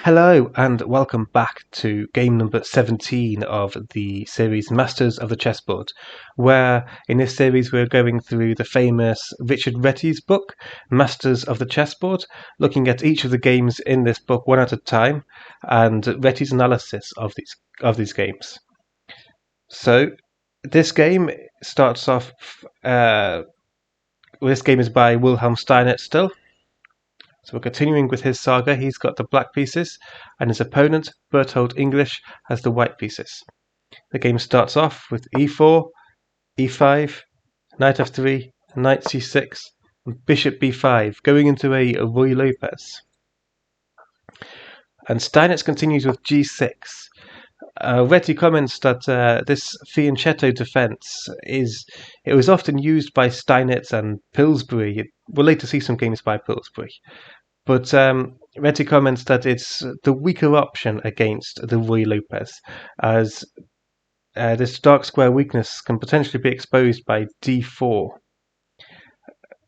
Hello and welcome back to game number 17 of the series Masters of the Chessboard, where in this series we're going through the famous Richard Reti's book, Masters of the Chessboard, looking at each of the games in this book one at a time, and Reti's analysis of these games. So this game starts off, this game is by Wilhelm Steinitz still. So we're continuing with his saga. He's got the black pieces, and his opponent, Berthold Englisch, has the white pieces. The game starts off with e4, e5, knight f3, knight c6, and bishop b5, going into a Ruy Lopez. And Steinitz continues with g6. Reti comments that this fianchetto defense was often used by Steinitz and Pillsbury. We'll later see some games by Pillsbury. But Reti comments that it's the weaker option against the Ruy Lopez, as this dark square weakness can potentially be exposed by d4.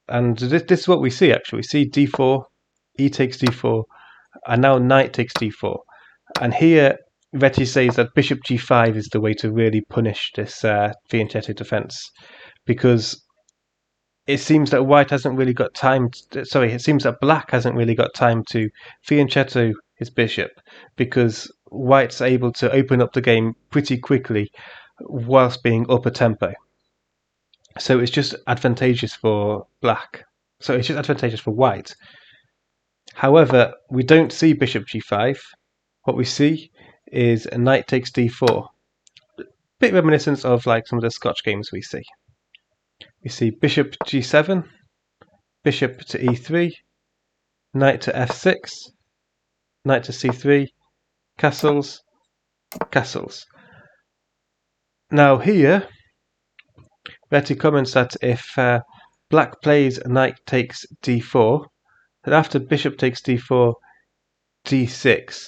And this is what we see, actually. We see d4, e takes d4, and now knight takes d4. And here, Reti says that bishop g5 is the way to really punish this fianchetto defense, because it seems that white hasn't really got time. It seems that black hasn't really got time to fianchetto his bishop, because white's able to open up the game pretty quickly whilst being up a tempo. So it's just advantageous for black. So it's just advantageous for white. However, we don't see bishop g5. What we see is a knight takes d4. Bit reminiscent of like some of the Scotch games we see. We see bishop g7, bishop to e3, knight to f6, knight to c3, castles, castles. Now here, Reti comments that if black plays knight takes d4, then after bishop takes d4, d6,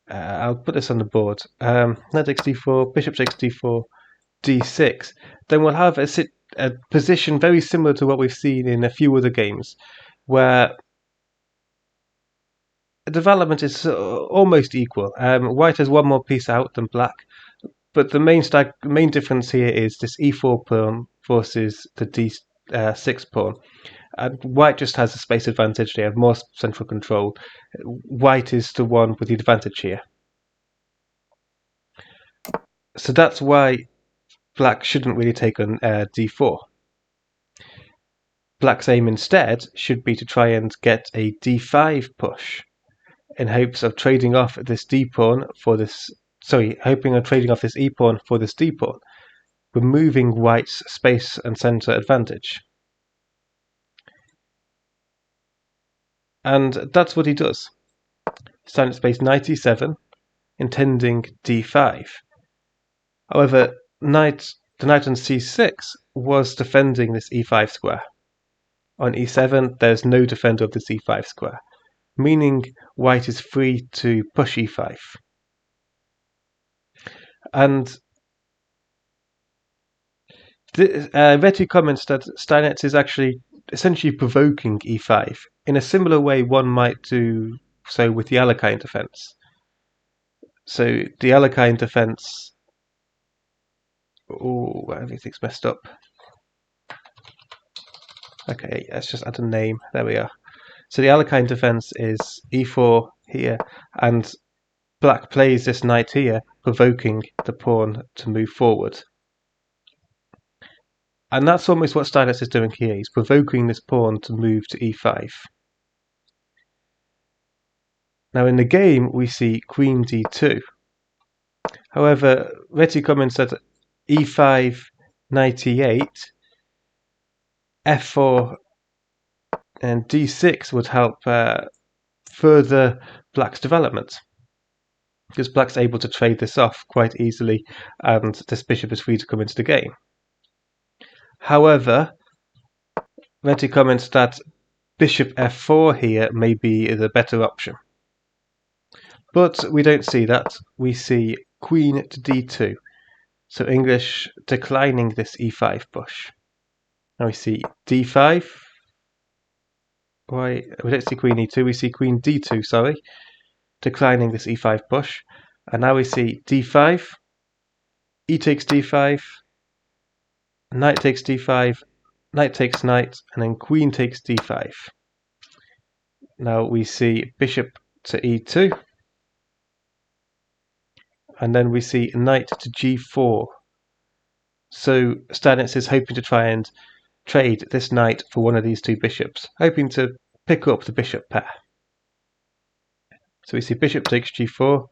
I'll put this on the board, knight takes d4, bishop takes d4, d6, then we'll have a position very similar to what we've seen in a few other games, where the development is almost equal. White has one more piece out than black, but the main difference here is this e4 pawn versus the d6 pawn. And white just has a space advantage. They have more central control. White is the one with the advantage here. So that's why black shouldn't really take on d4. Black's aim instead should be to try and get a d5 push, in hopes of trading off this d pawn for this. Hoping of trading off this e pawn for this d pawn, removing white's space and center advantage. And that's what he does. Steinitz plays knight e7, intending d5. However, the knight on c6 was defending this e5 square. On e7, there's no defender of this e5 square, meaning white is free to push e5. And Reti comments that Steinitz is actually essentially provoking e5 in a similar way one might do so with the Alekhine defense. So the Alekhine defense, everything's messed up. Okay, let's just add a name. There we are. So the Alekhine defense is e4 here, and black plays this knight here, provoking the pawn to move forward. And that's almost what Steinitz is doing here. He's provoking this pawn to move to e5. Now in the game, we see queen d2. However, Reti comments that e5, knight e8, f4 and d6 would help further black's development, because black's able to trade this off quite easily and this bishop is free to come into the game. However, Reti comments that bishop f4 here may be the better option. But we don't see that. We see queen to d2. So Englisch declining this e5 push. Now we see d5. We don't see queen e2, we see queen d2, sorry. declining this e5 push. And now we see d5, e takes d5, knight takes d5, knight takes knight, and then queen takes d5. Now we see bishop to e2, and then we see knight to g4. So Steinitz is hoping to try and trade this knight for one of these two bishops, hoping to pick up the bishop pair. So we see bishop takes g4,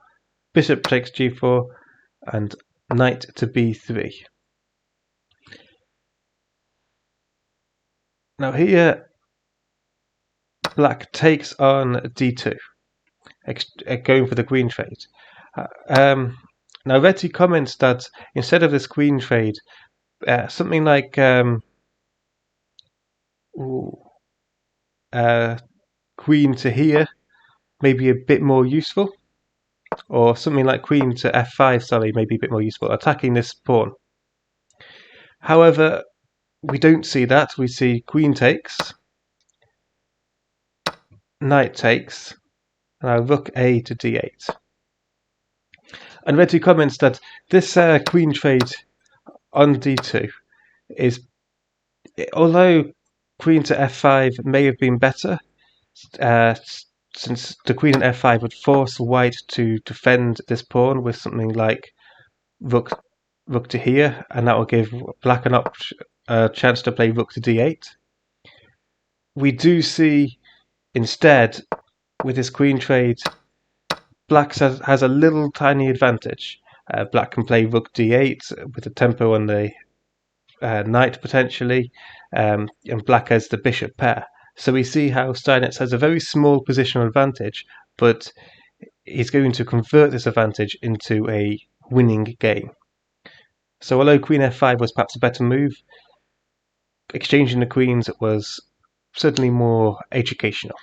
bishop takes g4, and knight to b3. Now here, black takes on d2, going for the queen trade. Now Reti comments that instead of this queen trade, something like queen to here may be a bit more useful, or something like queen to f5, sorry, may be a bit more useful, attacking this pawn. However, we don't see that. We see queen takes, knight takes, and now rook a to d8. And Reti comments that this queen trade on d2 is, although queen to f5 may have been better, since the queen and f5 would force white to defend this pawn with something like rook to here, and that will give black a chance to play rook to d8. We do see instead, with this queen trade, black has a little tiny advantage. Black can play rook d8 with the tempo on the knight potentially, and black has the bishop pair. So we see how Steinitz has a very small positional advantage, but he's going to convert this advantage into a winning game. So although queen f5 was perhaps a better move, exchanging the queens was certainly more educational.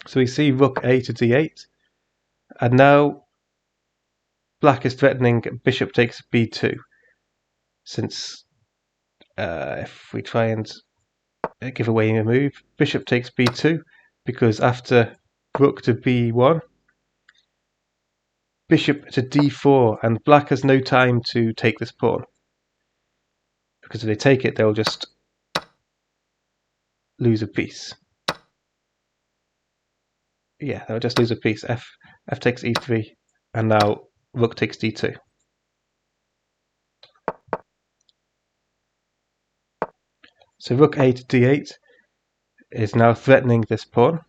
So we see rook a to d8, and now black is threatening bishop takes b2, since if we try and give away a move, bishop takes b2, because after rook to b1, bishop to d4, and black has no time to take this pawn, because if they take it, they'll just lose a piece. Yeah, they'll just lose a piece. F takes e3, and now rook takes d2. So rook a to d8 is now threatening this pawn,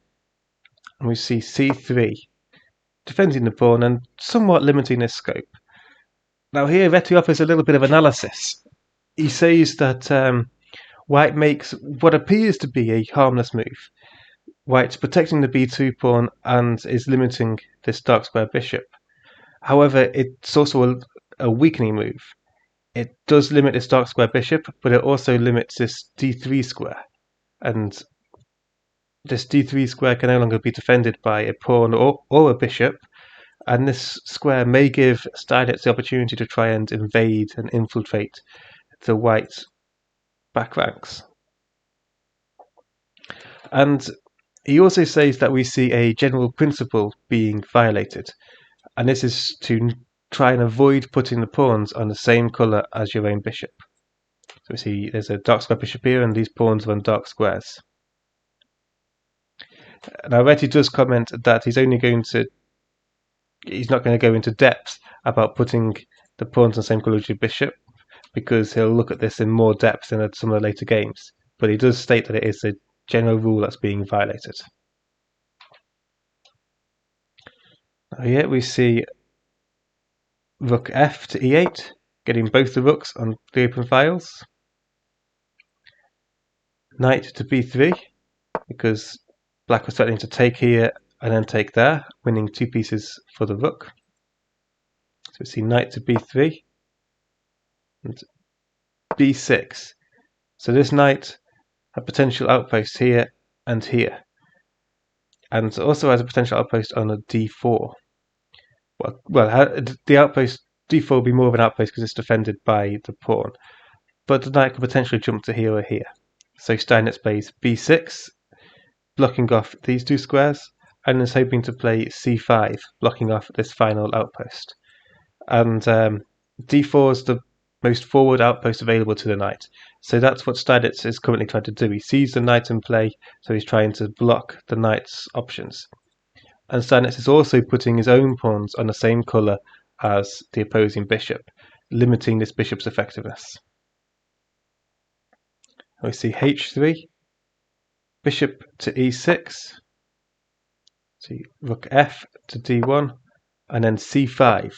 and we see c3 defending the pawn and somewhat limiting its scope. Now here Reti offers a little bit of analysis. He says that white makes what appears to be a harmless move. White's protecting the b2 pawn and is limiting this dark square bishop. However, it's also a weakening move. It does limit this dark square bishop, but it also limits this d3 square. And this d3 square can no longer be defended by a pawn or a bishop, and this square may give Steinitz the opportunity to try and invade and infiltrate the white back ranks. And he also says that we see a general principle being violated, and this is to try and avoid putting the pawns on the same colour as your own bishop. So we see there's a dark square bishop here, and these pawns are on dark squares. Now Reti does comment that he's not going to go into depth about putting the pawns on the same colour as your bishop, because he'll look at this in more depth in some of the later games. But he does state that it is a general rule that's being violated. Now here we see rook f to e8, getting both the rooks on the open files. Knight to b3, because black was threatening to take here and then take there, winning 2 pieces for the rook. So we see knight to b3 and b6. So this knight had potential outposts here and here, and also has a potential outpost on a d4. Well, the outpost d4 will be more of an outpost because it's defended by the pawn, but the knight could potentially jump to here or here. So Steinitz plays b6, blocking off these two squares, and is hoping to play c5, blocking off this final outpost. And d4 is the most forward outpost available to the knight. So that's what Steinitz is currently trying to do. He sees the knight in play, so he's trying to block the knight's options. And Steinitz is also putting his own pawns on the same colour as the opposing bishop, limiting this bishop's effectiveness. We see h3, bishop to e6, see rook f to d1, and then c5.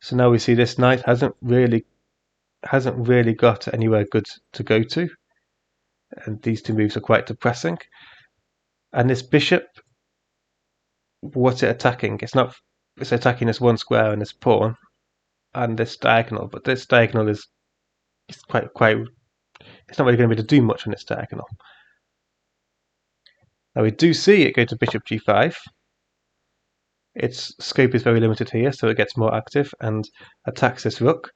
So now we see this knight hasn't really got anywhere good to go to, and these two moves are quite depressing. And this bishop, what's it attacking? It's attacking this one square and this pawn and this diagonal, but this diagonal is quite it's not really going to be able to do much on this diagonal. Now we do see it go to bishop g5. Its scope is very limited here, so it gets more active and attacks this rook.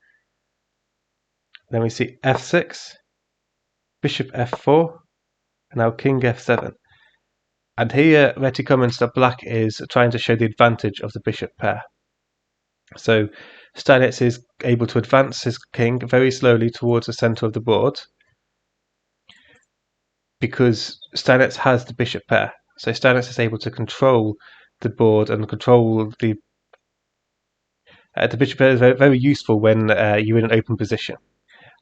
Then we see f6, bishop f4, and now king f7. And here Reti comments that black is trying to show the advantage of the bishop pair. So Steinitz is able to advance his king very slowly towards the centre of the board because Steinitz has the bishop pair. So Steinitz is able to control the board and control the bishop pair is very, very useful when you're in an open position.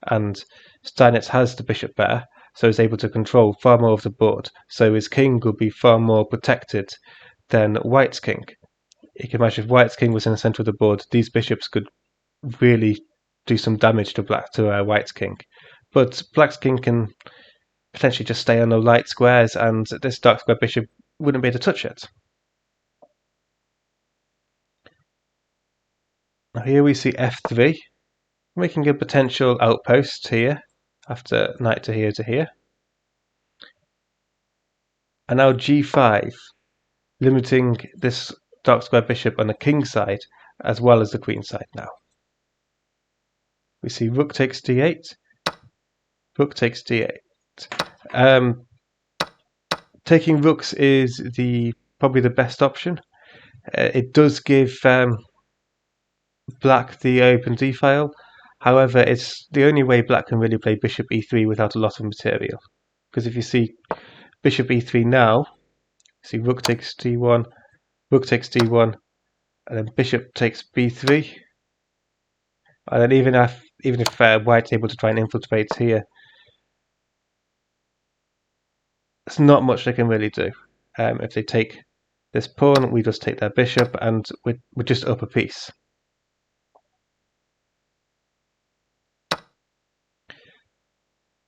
And Steinitz has the bishop pair, so he's able to control far more of the board. So his king will be far more protected than White's king. You can imagine if White's king was in the centre of the board, these bishops could really do some damage to White's king. But Black's king can potentially just stay on the light squares, and this dark square bishop wouldn't be able to touch it. Now here we see f3, making a potential outpost here, after knight to here to here. And now g5, limiting this dark square bishop on the king side as well as the queen side now. We see rook takes d8, rook takes d8. Taking rooks is probably the best option. It does give black the open d file. However, it's the only way black can really play bishop e3 without a lot of material. Because if you see bishop e3 now, see rook takes d1, rook takes d1, and then bishop takes b3. And then even if White's able to try and infiltrate here, there's not much they can really do. If they take this pawn, we just take their bishop, and we're just up a piece.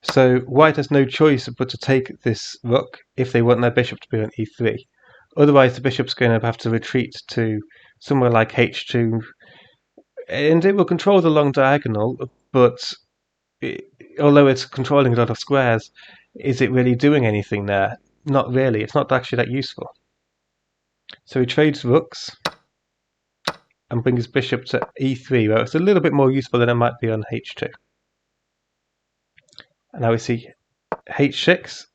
So White has no choice but to take this rook if they want their bishop to be on e3. Otherwise, the bishop's going to have to retreat to somewhere like h2, and it will control the long diagonal, but although it's controlling a lot of squares, is it really doing anything there? Not really. It's not actually that useful. So he trades rooks and brings his bishop to e3, where it's a little bit more useful than it might be on h2. And now we see h6.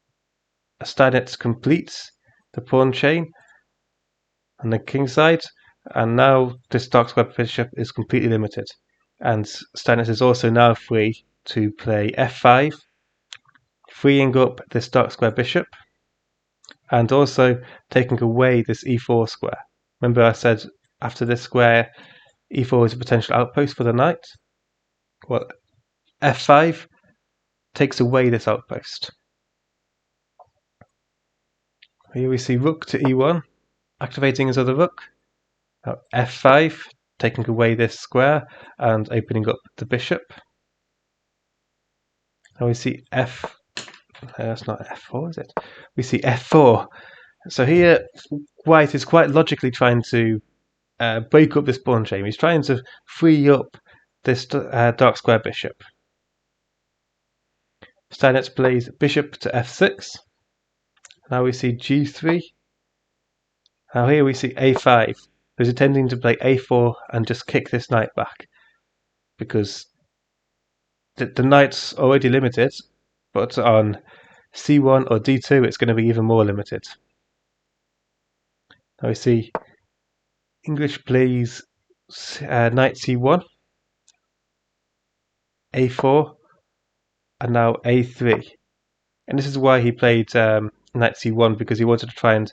Steinitz completes the pawn chain on the king side, and now this dark square bishop is completely limited. And Steinitz is also now free to play f5, freeing up this dark square bishop, and also taking away this e4 square. Remember I said after this square, e4 is a potential outpost for the knight? Well, f5 takes away this outpost. Here we see rook to e1, activating his other rook. Now f5, taking away this square and opening up the bishop. Now we see that's not f4, is it? We see f4. So here, White is quite logically trying to break up this pawn chain. He's trying to free up this dark square bishop. Steinitz plays bishop to f6. Now we see g3. Now here we see a5. He's intending to play a4 and just kick this knight back, because the knight's already limited, but on c1 or d2 it's going to be even more limited. Now we see English plays knight c1, a4, and now a3. And this is why he played knight c1, because he wanted to try and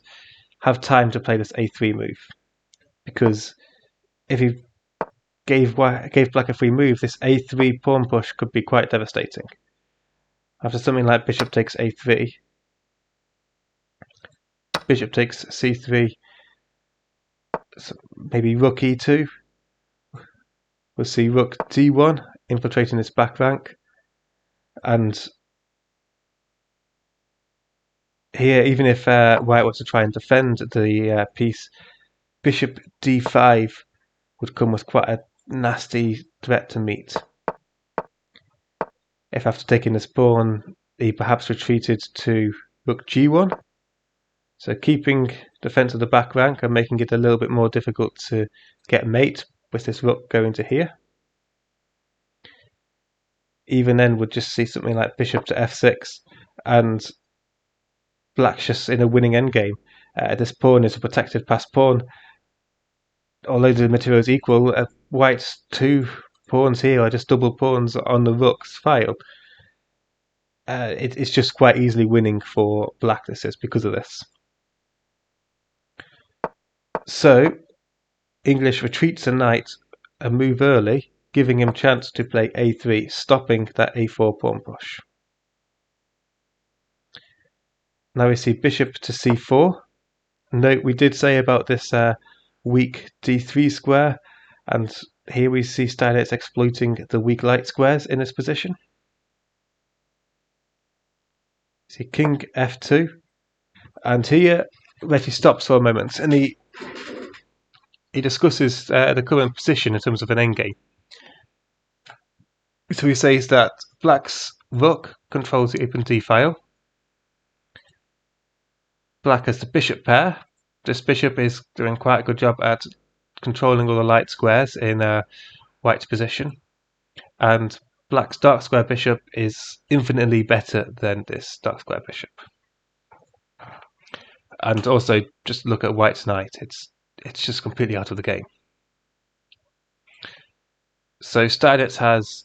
have time to play this a3 move. Because if he gave black a free move, this a3 pawn push could be quite devastating. After something like bishop takes a3, bishop takes c3, so maybe rook e2, we'll see rook d1 infiltrating this back rank, and here, even if white was to try and defend the piece, bishop d5 would come with quite a nasty threat to meet. If after taking this pawn, he perhaps retreated to rook g1, so keeping defense of the back rank and making it a little bit more difficult to get mate with this rook going to here. Even then, would just see something like bishop to f6, and black's just in a winning endgame. This pawn is a protected passed pawn. Although the material is equal, white's two pawns here are just double pawns on the rook's file. It's just quite easily winning for black, this is, because of this. So, English retreats a knight a move early, giving him chance to play a3, stopping that a4 pawn push. Now we see bishop to c4. Note we did say about this weak d3 square, and here we see Steinitz exploiting the weak light squares in this position. See king f2, and here Reti stops for a moment and he discusses the current position in terms of an endgame. So he says that black's rook controls the open d file. Black has the bishop pair. This bishop is doing quite a good job at controlling all the light squares in white's position, and black's dark square bishop is infinitely better than this dark square bishop. And also, just look at white's knight; it's just completely out of the game. So Steinitz has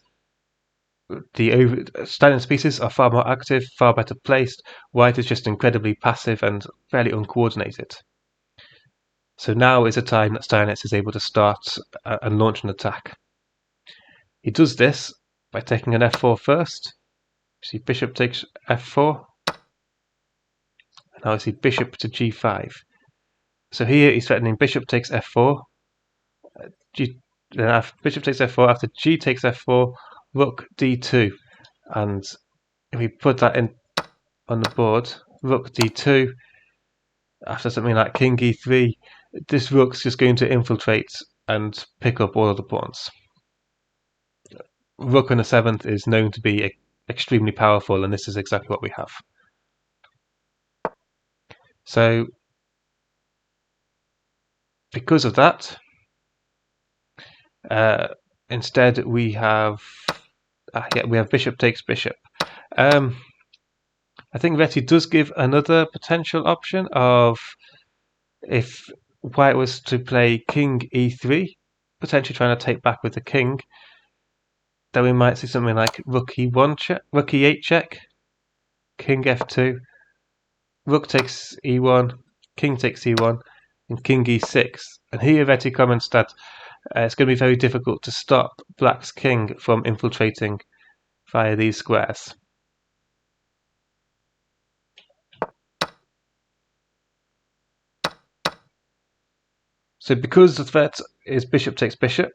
Steinitz pieces are far more active, far better placed. White is just incredibly passive and fairly uncoordinated. So now is a time that Steinitz is able to start and launch an attack. He does this by taking an f4 first. See bishop takes f4. Now I see bishop to g5. So here he's threatening bishop takes f4. Bishop takes f4. After g takes f4, rook d2. And if we put that in on the board, rook d2, after something like king e3, this rook's just going to infiltrate and pick up all of the pawns. Rook on the 7th is known to be extremely powerful, and this is exactly what we have. So, because of that, instead we have bishop takes bishop. I think Reti does give another potential option of if white was to play king e3, potentially trying to take back with the king, then we might see something like rook e1 check, rook e8 check, king f2, rook takes e1, king takes e1, and king e6. And here Reti comments that it's going to be very difficult to stop black's king from infiltrating via these squares. So because the threat is bishop takes bishop,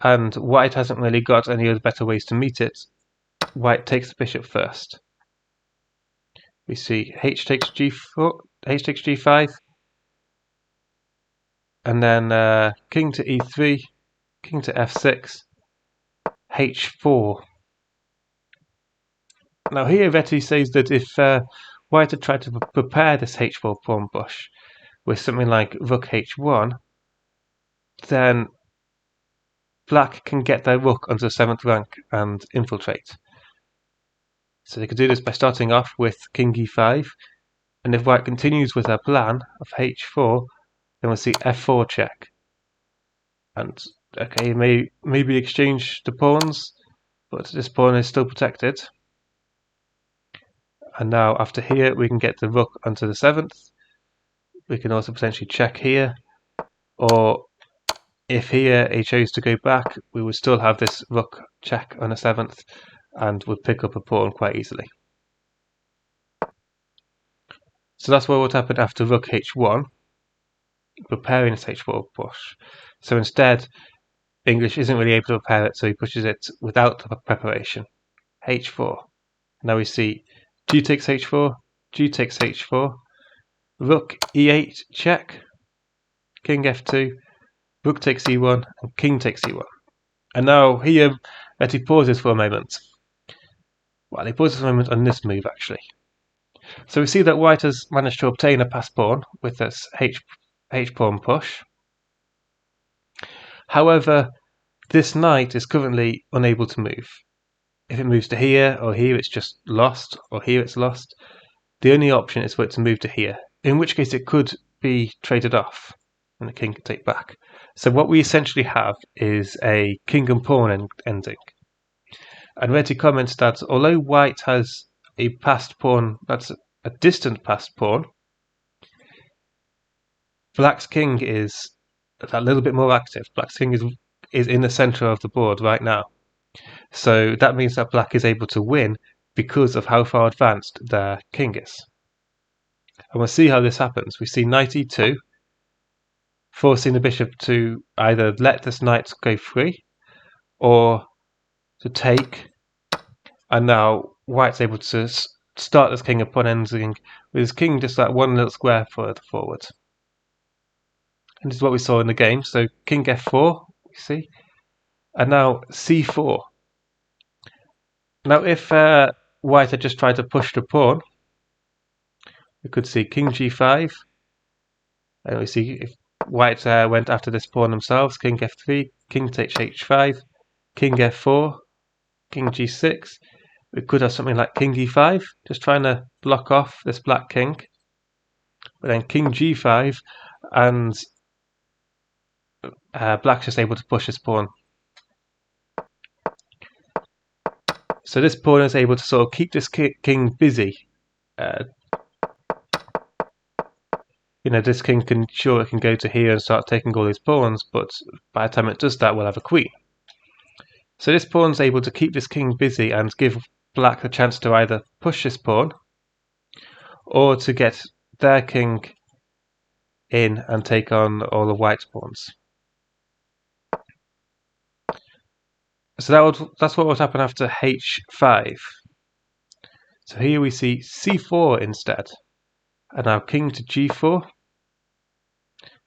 and white hasn't really got any other better ways to meet it, white takes the bishop first. We see h takes g4, h takes g5, and then king to e3, king to f6, h4. Now here Reti says that if white had tried to prepare this h4 pawn push with something like rook h1, then black can get their rook onto the 7th rank and infiltrate. So they could do this by starting off with king e5, and if white continues with their plan of h4, Then we'll see f4 check. And okay, maybe exchange the pawns, but this pawn is still protected. And now after here we can get the rook onto the 7th. We can also potentially check here, or if here he chose to go back, we would still have this rook check on the 7th and would pick up a pawn quite easily. So that's what would happen after rook h1, preparing this h4 push. So instead, English isn't really able to prepare it, so he pushes it without the preparation. h4. Now we see g takes h4, g takes h4, rook e8 check, king f2, rook takes e1, and king takes e1. And now here, Reti pauses for a moment. Well, he pauses for a moment on this move actually. So we see that white has managed to obtain a passed pawn with this h-pawn push. However, this knight is currently unable to move. If it moves to here, or here it's just lost, or here it's lost, the only option is for it to move to here, in which case it could be traded off, and the king can take back. So what we essentially have is a king and pawn ending. And Reti comments that although white has a passed pawn that's a distant passed pawn, black's king is a little bit more active. Black's king is in the center of the board right now. So that means that black is able to win because of how far advanced their king is. And we'll see how this happens. We see knight e2, forcing the bishop to either let this knight go free or to take. And now white's able to start this king upon ending with his king just like one little square further forward. And this is what we saw in the game. So king f4, we see, and now c4. Now if white had just tried to push the pawn, we could see king g5, and we see if white went after this pawn themselves, king f3, king takes h5, king f4, king g6. We could have something like king e5, just trying to block off this black king. But then king g5, and black's just able to push this pawn. So this pawn is able to sort of keep this king busy. This king can go to here and start taking all these pawns, but by the time it does that, we'll have a queen. So this pawn's able to keep this king busy and give black the chance to either push this pawn or to get their king in and take on all the white's pawns. So that's what would happen after h5. So here we see c4 instead, and now king to g4,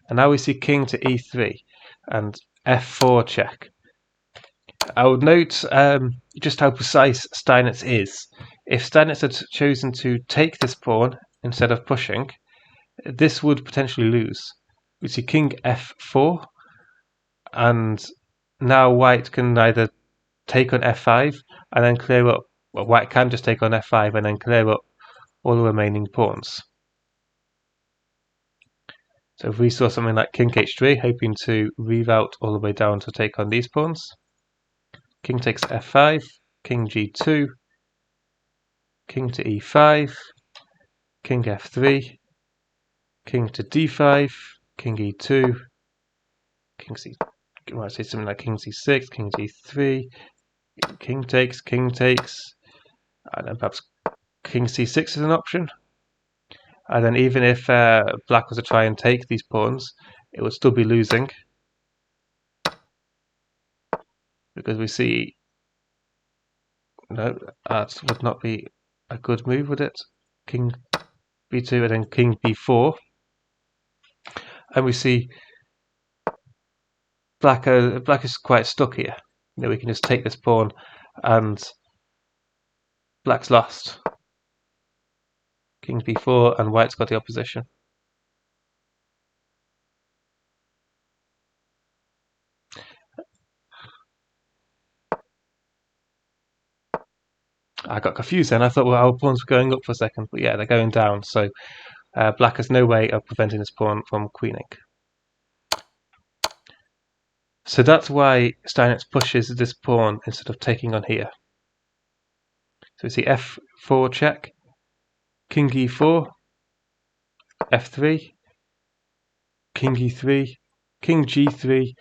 and now we see king to e3 and f4 check. I would note just how precise Steinitz is. If Steinitz had chosen to take this pawn instead of pushing, this would potentially lose. We see king f4, and now white can either take on f5 and then clear up. Well, white can just take on f5 and then clear up all the remaining pawns. So if we saw something like king h3, hoping to reroute all the way down to take on these pawns, king takes f5, king g2, king to e5, king f3, king to d5, king e2, king c. You might say something like king c6, king g3, king takes, and then perhaps king c6 is an option. And then even if black was to try and take these pawns, it would still be losing, because we see no, that would not be a good move, would it? King b2 and then king b4, and we see black is quite stuck here. We can just take this pawn and black's lost. King b4 and white's got the opposition. I got confused then. I thought, well, our pawns were going up for a second, but yeah, they're going down. So black has no way of preventing this pawn from queening. So that's why Steinitz pushes this pawn instead of taking on here. So we see f4 check, king e4, f3, king e3, king g3,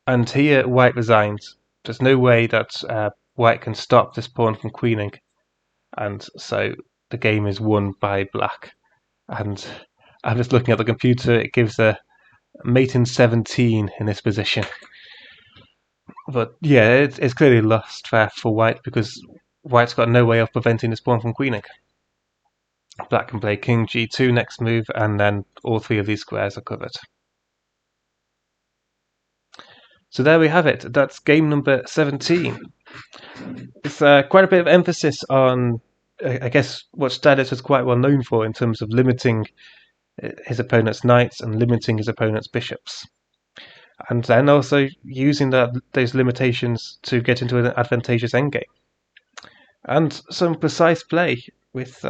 and here white resigns. There's no way that white can stop this pawn from queening, and so the game is won by black. And I'm just looking at the computer, it gives a mate in 17 in this position. But yeah, it's clearly lost for white because white's got no way of preventing this pawn from queening. Black can play king g2 next move, and then all three of these squares are covered. So there we have it. That's game number 17. It's quite a bit of emphasis on, I guess, what Steinitz was quite well known for in terms of limiting his opponent's knights and limiting his opponent's bishops. And then also using those limitations to get into an advantageous endgame. And some precise play with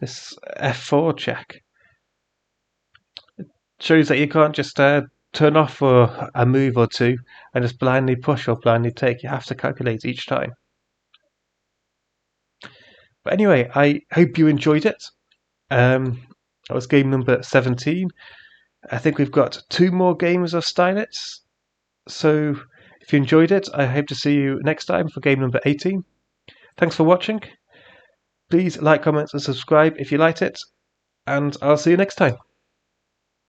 this f4 check. It shows that you can't just turn off for a move or two and just blindly push or blindly take. You have to calculate each time. But anyway, I hope you enjoyed it. That was game number 17. I think we've got 2 more games of Steinitz. So if you enjoyed it, I hope to see you next time for game number 18. Thanks for watching. Please like, comment and subscribe if you liked it. And I'll see you next time.